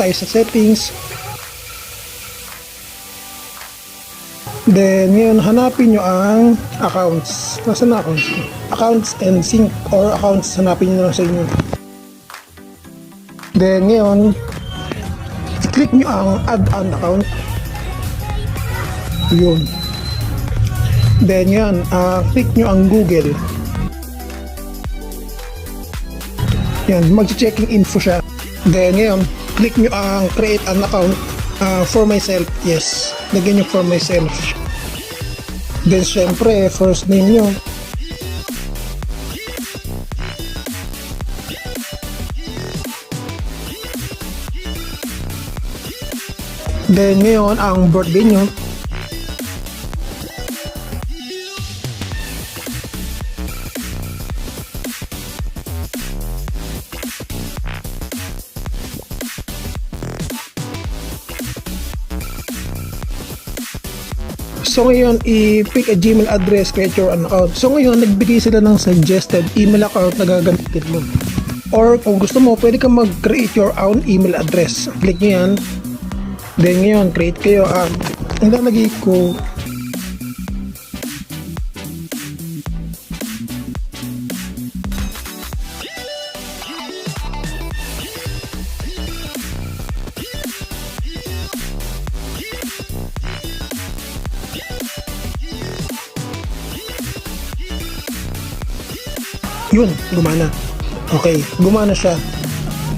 tayo sa settings. Then ngayon hanapin nyo ang accounts. Nasaan na accounts? Accounts and sync or accounts, hanapin nyo lang sa inyo. Then ngayon click nyo ang add an account. Yun. Then yan, click nyo ang Google. Yan, mag-checking info siya. Then ngayon, click nyo ang create an account for myself. Yes, lagyan nyo for myself. Then syempre, first name nyo. Then ngayon, ang birthday nyo. So ngayon, i-pick a Gmail address, create your account. So ngayon, nagbigay sila ng suggested email account na gagamitin mo. Or kung gusto mo, pwede kang mag-create your own email address. Click nyo yan. Then ngayon, create kayo. Ang lalagay ko, yun, gumana. Okay, gumana siya.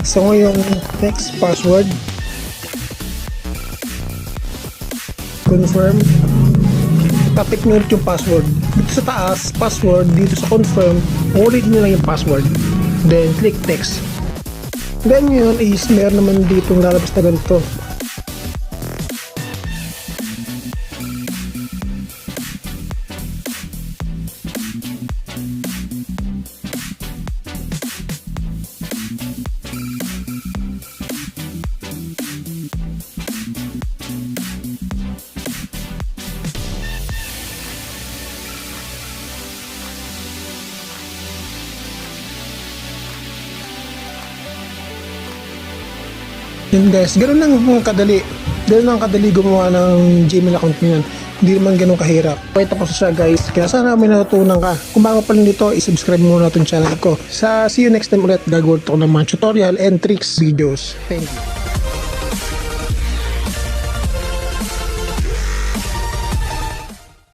So ngayon, next password. Confirm. Tapik nyo ulit yung password. Dito sa taas, password. Dito sa confirm, ulit nyo lang yung password. Then, click next. Then yun is, meron naman dito lalabas na ganito. Yun guys, ganoon lang kadali. Ganoon lang kadali gumawa ng Gmail account nyo yan. Hindi naman ganoon kahirap. Okay, tapos siya guys. Kaya sana may natutunan ka. Kung bago pa lang dito, i-subscribe muna itong channel ko. See you next time ulit. Gagawin ko ng mga tutorial and tricks videos. Thank you.